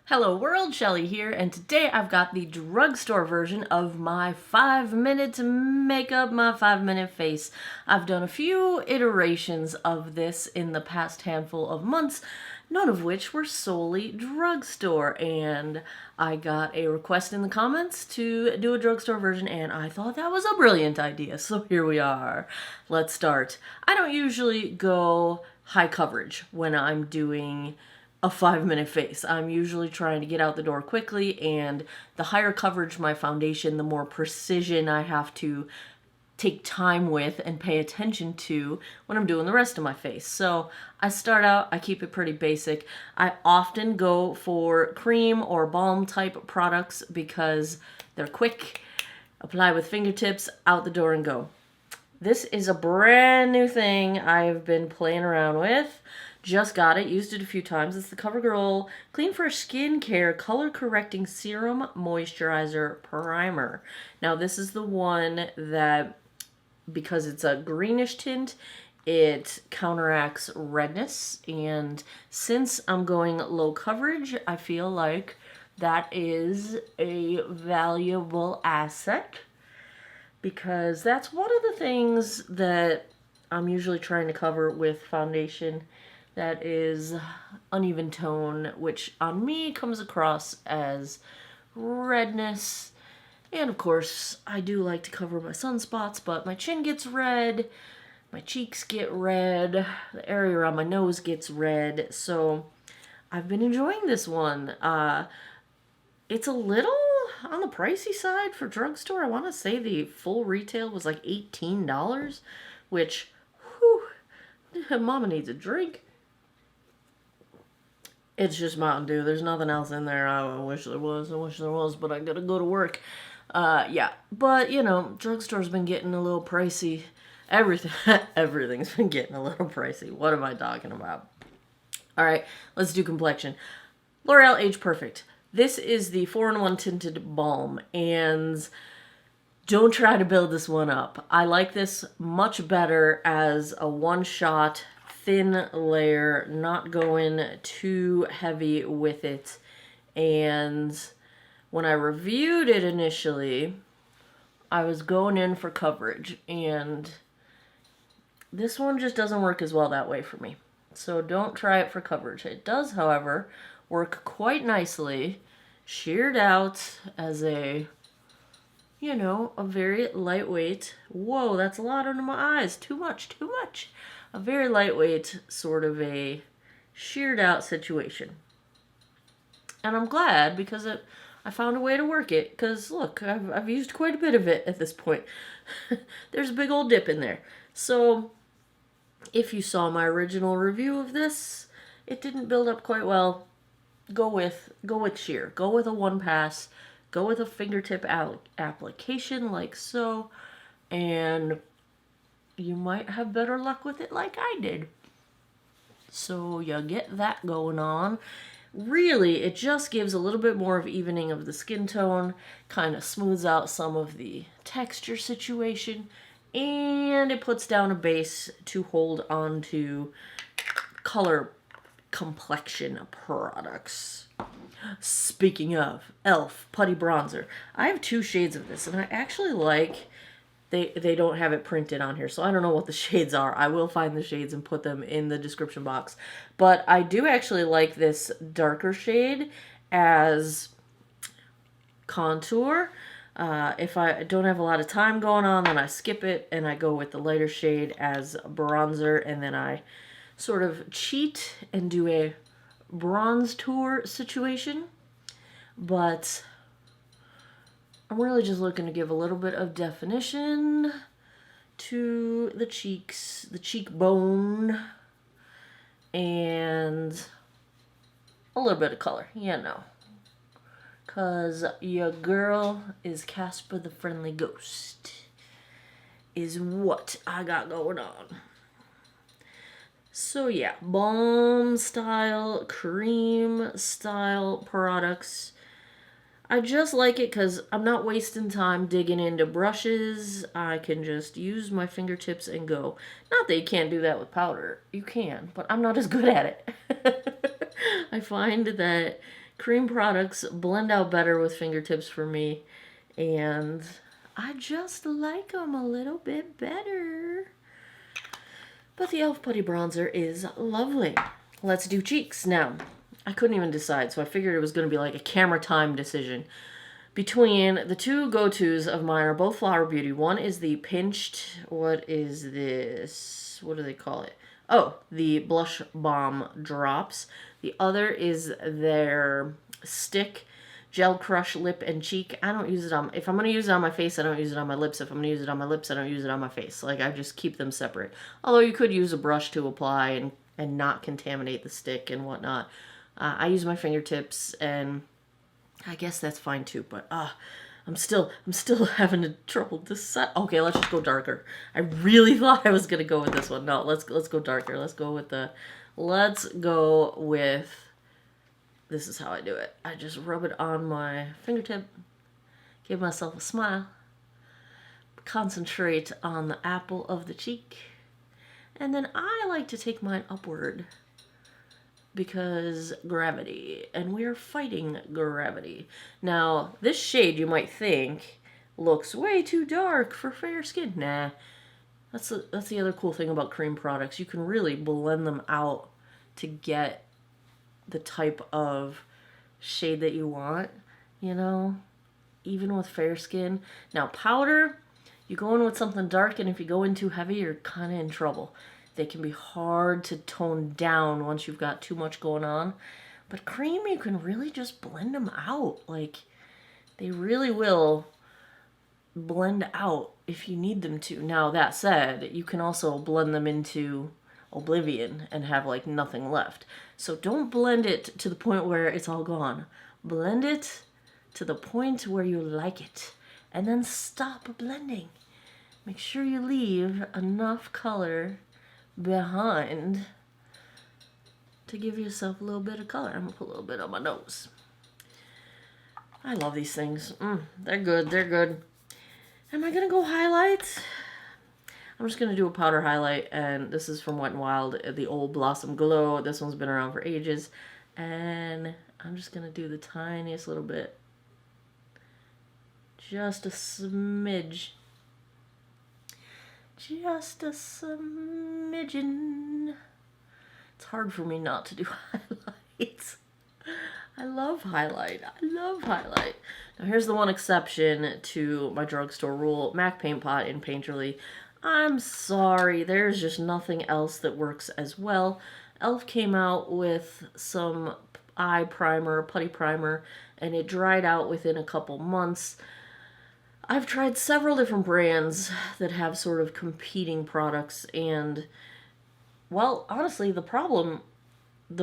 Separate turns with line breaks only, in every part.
Hello world, Shelly here, and today I've got the drugstore version of my 5-minute makeup, my 5-minute face. I've done a few iterations of this in the past handful of months, none of which were solely drugstore, and I got a request in the comments to do a drugstore version, and I thought that was a brilliant idea, so here we are. Let's start. I don't usually go high coverage when I'm doing a 5-minute face. I'm usually trying to get out the door quickly, and the higher coverage my foundation, the more precision I have to take time with and pay attention to when I'm doing the rest of my face. So I start out, I keep it pretty basic. I often go for cream or balm type products because they're quick, apply with fingertips, out the door and go. This is a brand new thing I've been playing around with. Just got it, used it a few times. It's the CoverGirl Clean Fresh Skincare Color Correcting Serum Moisturizer Primer. Now this is the one that, because it's a greenish tint, it counteracts redness. And since I'm going low coverage, I feel like that is a valuable asset, because that's one of the things that I'm usually trying to cover with foundation that is uneven tone, which on me comes across as redness. And of course, I do like to cover my sunspots, but my chin gets red, my cheeks get red, the area around my nose gets red, so I've been enjoying this one. It's a little on the pricey side for drugstore. I want to say the full retail was like $18, which, whew, mama needs a drink. It's just Mountain Dew. There's nothing else in there. I wish there was. But I gotta go to work. Yeah. But, you know, drugstore's been getting a little pricey. Everything's been getting a little pricey. What am I talking about? Alright, let's do complexion. L'Oreal Age Perfect. This is the 4-in-1 tinted balm, and don't try to build this one up. I like this much better as a one-shot thin layer, not going too heavy with it. And when I reviewed it initially, I was going in for coverage, and this one just doesn't work as well that way for me. So don't try it for coverage. It does, however, work quite nicely, sheared out as a, you know, a very lightweight, whoa, that's a lot under my eyes, too much. A very lightweight, sort of a sheared out situation. And I'm glad, because I found a way to work it, because look, I've used quite a bit of it at this point. There's a big old dip in there. So if you saw my original review of this, it didn't build up quite well. Go with sheer. Go with a one pass. Go with a fingertip application like so, and you might have better luck with it like I did. So you get that going on. Really, it just gives a little bit more of evening of the skin tone, kind of smooths out some of the texture situation, and it puts down a base to hold on to color complexion products. Speaking of, e.l.f. Putty Bronzer. I have 2 shades of this, and I actually like, they don't have it printed on here, so I don't know what the shades are. I will find the shades and put them in the description box. But I do actually like this darker shade as contour. If I don't have a lot of time going on, then I skip it and I go with the lighter shade as bronzer, and then I sort of cheat and do a bronze tour situation. But I'm really just looking to give a little bit of definition to the cheeks, the cheekbone, and a little bit of color, you know. Because your girl is Casper the Friendly Ghost, is what I got going on. So yeah, balm style, cream style products. I just like it because I'm not wasting time digging into brushes. I can just use my fingertips and go. Not that you can't do that with powder. You can, but I'm not as good at it. I find that Cream products blend out better with fingertips for me, and I just like them a little bit better. But the e.l.f. Putty Bronzer is lovely. Let's do cheeks now. I couldn't even decide, so I figured it was going to be like a camera time decision. Between the two go-tos of mine are both Flower Beauty. One is the Pinched, what is this? What do they call it? Oh, the Blush Bomb Drops. The other is their Stick Gel Crush Lip and Cheek. I don't use it on, if I'm going to use it on my face, I don't use it on my lips. If I'm going to use it on my lips, I don't use it on my face. Like, I just keep them separate. Although you could use a brush to apply and not contaminate the stick and whatnot. I use my fingertips, and I guess that's fine too, but I'm still having trouble decide. Okay, let's just go darker. I really thought I was gonna go with this one. No, let's go darker. Let's go with this is how I do it. I just rub it on my fingertip, give myself a smile, concentrate on the apple of the cheek, and then I like to take mine upward. Because gravity, and we are fighting gravity. Now, this shade you might think looks way too dark for fair skin. Nah, that's the other cool thing about cream products. You can really blend them out to get the type of shade that you want, you know, even with fair skin. Now, powder, you go in with something dark, and if you go in too heavy, you're kind of in trouble. They can be hard to tone down once you've got too much going on. But cream, you can really just blend them out. Like, they really will blend out if you need them to. Now, that said, you can also blend them into oblivion and have, like, nothing left. So don't blend it to the point where it's all gone. Blend it to the point where you like it. And then stop blending. Make sure you leave enough color behind to give yourself a little bit of color. I'm gonna put a little bit on my nose. I love these things. They're good. They're good. Am I gonna go highlights? I'm just gonna do a powder highlight, and this is from Wet n Wild, the Old Blossom Glow. This one's been around for ages, and I'm just gonna do the tiniest little bit, just a smidge. Just a smidgen. It's hard for me not to do highlights. I love highlight. I love highlight. Now here's the one exception to my drugstore rule. MAC Paint Pot in Painterly. I'm sorry, there's just nothing else that works as well. e.l.f. came out with some eye primer, putty primer, and it dried out within a couple months. I've tried several different brands that have sort of competing products, and, well, honestly, the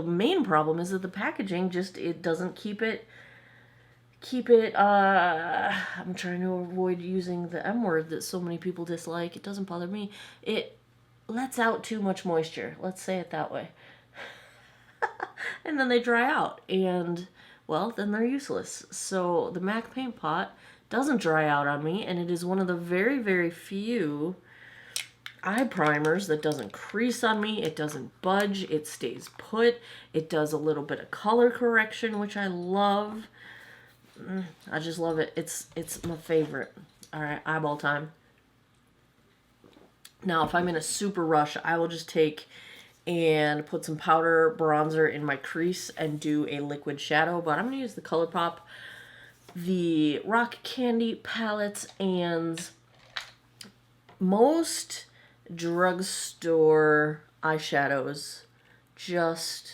main problem is that the packaging just, it doesn't keep it, I'm trying to avoid using the M word that so many people dislike. It doesn't bother me. It lets out too much moisture. Let's say it that way. And then they dry out, and, well, then they're useless. So the MAC Paint Pot doesn't dry out on me, and it is one of the very, very few eye primers that doesn't crease on me. It doesn't budge. It stays put. It does a little bit of color correction, which I love. I just love it. It's my favorite. All right, eyeball time. Now, if I'm in a super rush, I will just take and put some powder bronzer in my crease and do a liquid shadow, but I'm going to use the ColourPop, the Rock Candy palettes, and most drugstore eyeshadows just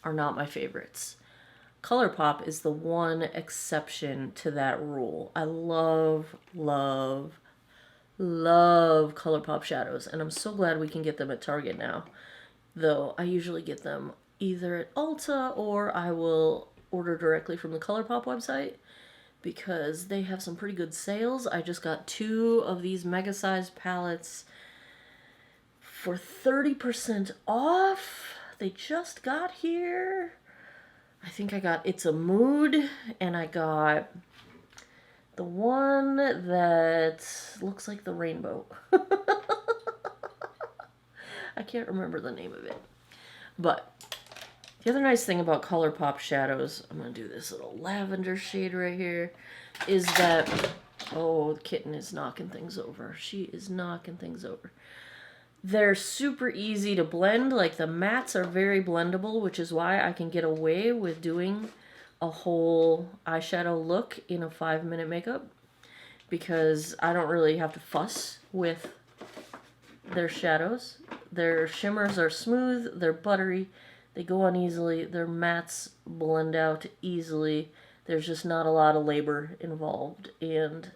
are not my favorites. ColourPop is the one exception to that rule. I love, love, love ColourPop shadows, and I'm so glad we can get them at Target now. Though I usually get them either at Ulta or I will order directly from the ColourPop website because they have some pretty good sales. I just got 2 of these mega-sized palettes for 30% off. They just got here. I think I got It's a Mood, and I got the one that looks like the rainbow. I can't remember the name of it. But The other nice thing about ColourPop shadows, I'm going to do this little lavender shade right here, is that, oh, the kitten is knocking things over. She is knocking things over. They're super easy to blend. Like, the mattes are very blendable, which is why I can get away with doing a whole eyeshadow look in a 5-minute makeup, because I don't really have to fuss with their shadows. Their shimmers are smooth, they're buttery, they go on easily, their mattes blend out easily. There's just not a lot of labor involved, and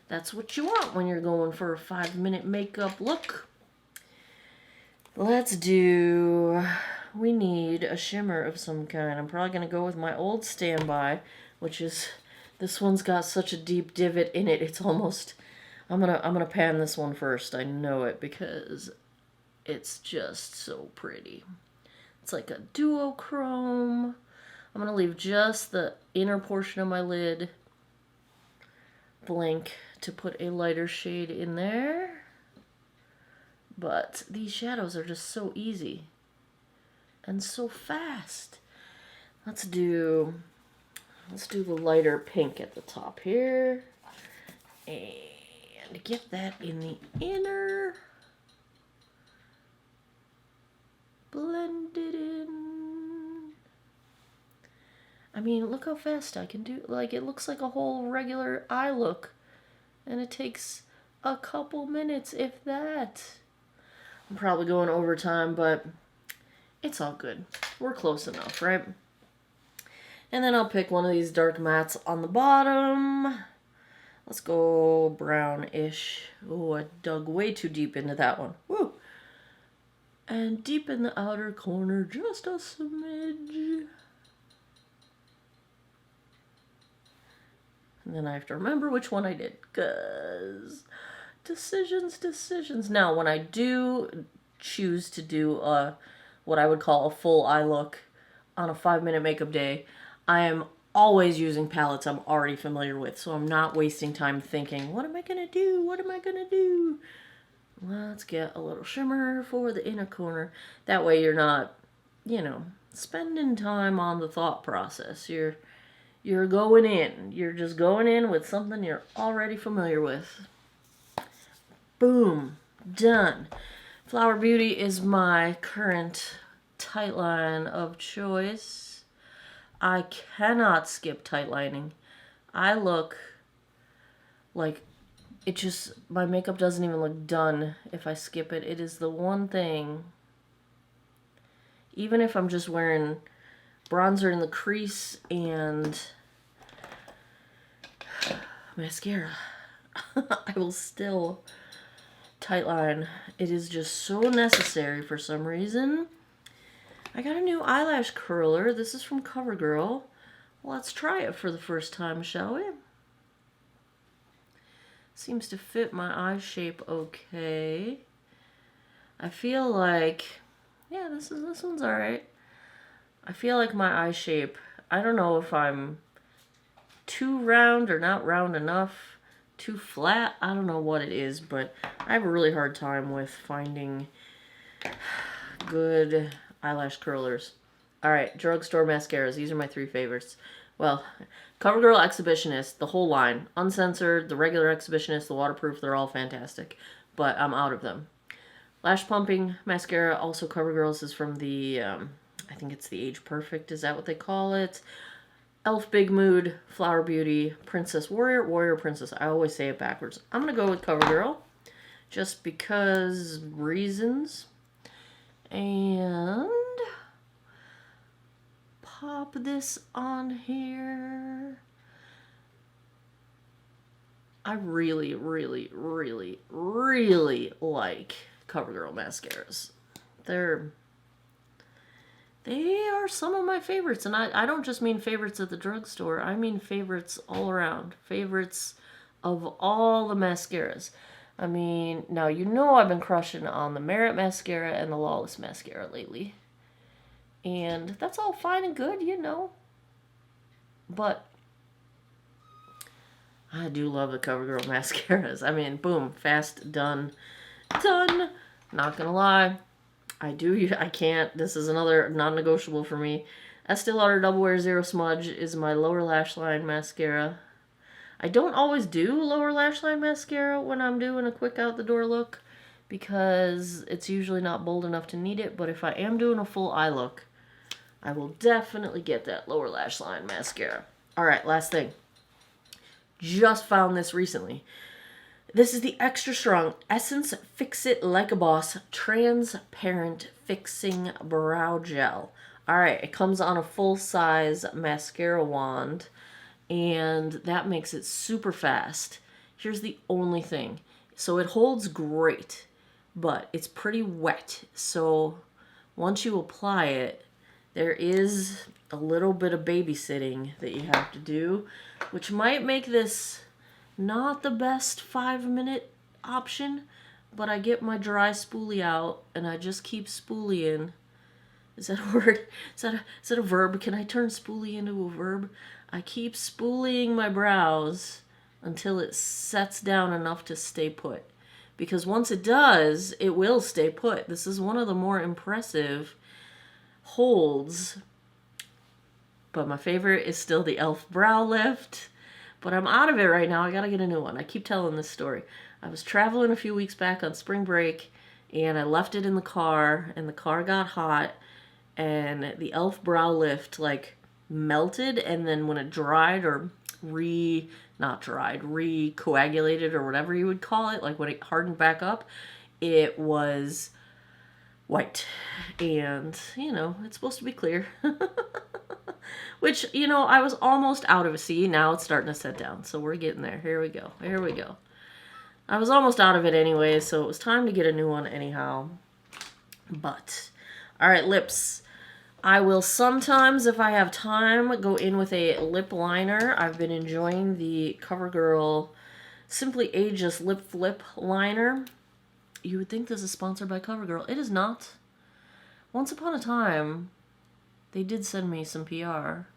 that's what you want when you're going for a 5-minute makeup look. Let's do, we need a shimmer of some kind. I'm probably going to go with my old standby, which is, this one's got such a deep divot in it, it's almost, I'm gonna pan this one first. I know it because it's just so pretty. It's like a duochrome. I'm gonna leave just the inner portion of my lid blank to put a lighter shade in there. But these shadows are just so easy and so fast. Let's do the lighter pink at the top here. And get that in the inner. Blend it in. I mean, look how fast I can do. Like, it looks like a whole regular eye look. And it takes a couple minutes, if that. I'm probably going overtime, but it's all good. We're close enough, right? And then I'll pick one of these dark mattes on the bottom. Let's go brownish. Oh, I dug way too deep into that one. Woo! And deep in the outer corner, just a smidge. And then I have to remember which one I did, because decisions. Now, when I do choose to do what I would call a full eye look on a 5-minute makeup day, I am always using palettes I'm already familiar with, so I'm not wasting time thinking, what am I going to do? What am I going to do? Let's get a little shimmer for the inner corner. That way you're not, you know, spending time on the thought process. You're going in. You're just going in with something you're already familiar with. Boom. Done. Flower Beauty is my current tightline of choice. I cannot skip tightlining. I look like it just, my makeup doesn't even look done if I skip it. It is the one thing, even if I'm just wearing bronzer in the crease and mascara, I will still tightline. It is just so necessary for some reason. I got a new eyelash curler. This is from CoverGirl. Let's try it for the first time, shall we? Seems to fit my eye shape okay. I feel like, yeah, this one's alright. I feel like my eye shape, I don't know if I'm too round or not round enough, too flat. I don't know what it is, but I have a really hard time with finding good eyelash curlers. Alright, drugstore mascaras. These are my 3 favorites. Well, CoverGirl Exhibitionist, the whole line. Uncensored, the regular Exhibitionist, the waterproof, they're all fantastic. But I'm out of them. Lash Pumping Mascara, also CoverGirl's, is from the, I think it's the Age Perfect, is that what they call it? Elf Big Mood, Flower Beauty, Princess Warrior, Warrior Princess. I always say it backwards. I'm going to go with CoverGirl, just because reasons. And pop this on here. I really, really, really, really like CoverGirl mascaras. They are some of my favorites, and I don't just mean favorites at the drugstore. I mean favorites all around. Favorites of all the mascaras. I mean, now you know I've been crushing on the Merit mascara and the Lawless mascara lately. And that's all fine and good, you know. But I do love the CoverGirl mascaras. I mean, boom, fast, done. Not gonna lie. I can't. This is another non-negotiable for me. Estee Lauder Double Wear Zero Smudge is my lower lash line mascara. I don't always do lower lash line mascara when I'm doing a quick out the door look because it's usually not bold enough to need it, but if I am doing a full eye look, I will definitely get that lower lash line mascara. Alright, last thing. Just found this recently. This is the Extra Strong Essence Fix It Like a Boss Transparent Fixing Brow Gel. Alright, it comes on a full-size mascara wand, and that makes it super fast. Here's the only thing. So it holds great, but it's pretty wet. So once you apply it, there is a little bit of babysitting that you have to do, which might make this not the best 5-minute option, but I get my dry spoolie out and I just keep spoolieing. Is that a word? Is that a verb? Can I turn spoolie into a verb? I keep spoolieing my brows until it sets down enough to stay put. Because once it does, it will stay put. This is one of the more impressive holds. But my favorite is still the e.l.f. Brow Lift. But I'm out of it right now. I gotta get a new one. I keep telling this story. I was traveling a few weeks back on spring break, and I left it in the car, and the car got hot, and the e.l.f. Brow Lift, like, melted, and then when it dried, or recoagulated, or whatever you would call it, like when it hardened back up, it was white. And, you know, it's supposed to be clear. Which, you know, I was almost out of it. See, now it's starting to set down. So we're getting there. Here we go. Here we go. I was almost out of it anyway, so it was time to get a new one anyhow. But, alright, lips. I will sometimes, if I have time, go in with a lip liner. I've been enjoying the CoverGirl Simply Ageless Lip Flip Liner. You would think this is sponsored by CoverGirl. It is not. Once upon a time, they did send me some PR.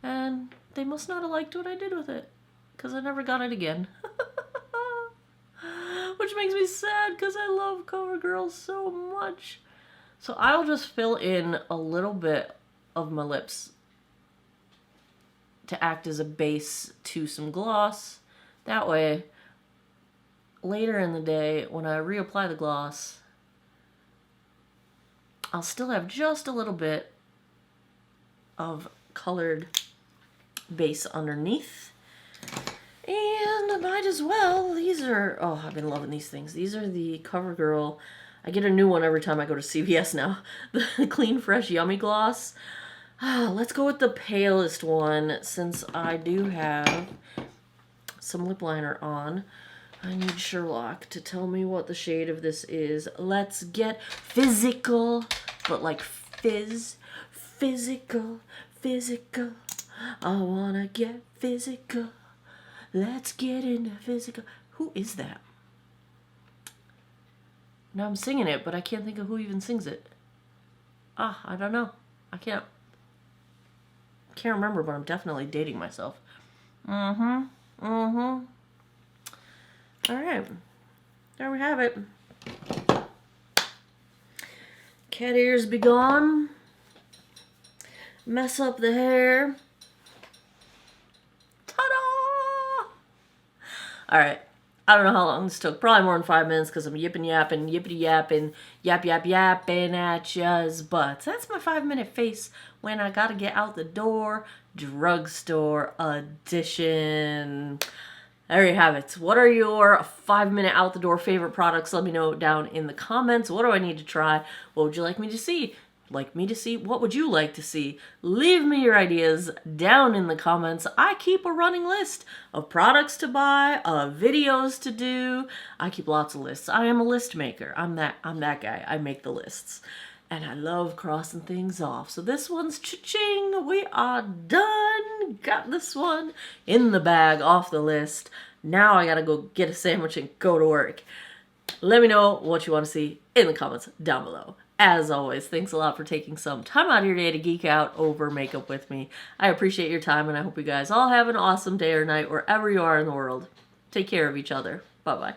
And they must not have liked what I did with it, because I never got it again. Which makes me sad, because I love CoverGirl so much. So I'll just fill in a little bit of my lips to act as a base to some gloss. That way, later in the day, when I reapply the gloss, I'll still have just a little bit of colored base underneath. And I might as well, these are, oh, I've been loving these things. These are the CoverGirl, I get a new one every time I go to CVS now. The Clean Fresh Yummy Gloss. Let's go with the palest one, since I do have some lip liner on. I need Sherlock to tell me what the shade of this is. Let's get physical, but like fizz. Physical, physical. I wanna get physical. Let's get into physical. Who is that? Now I'm singing it, but I can't think of who even sings it. I don't know. I can't remember, but I'm definitely dating myself. Alright. There we have it. Cat ears be gone. Mess up the hair. Ta-da! Alright. I don't know how long this took. Probably more than 5 minutes because I'm yipping, yapping, yippity yapping, yapping at ya's butts. That's my 5-minute face when I gotta get out the door. Drugstore edition. There you have it. What are your 5-minute out the door favorite products? Let me know down in the comments. What do I need to try? What would you like me to see? What would you like to see? Leave me your ideas down in the comments. I keep a running list of products to buy, of videos to do. I keep lots of lists. I am a list maker. I'm that guy. I make the lists. And I love crossing things off. So this one's cha-ching. We are done. Got this one in the bag, off the list. Now I gotta go get a sandwich and go to work. Let me know what you want to see in the comments down below. As always, thanks a lot for taking some time out of your day to geek out over makeup with me. I appreciate your time, and I hope you guys all have an awesome day or night wherever you are in the world. Take care of each other. Bye-bye.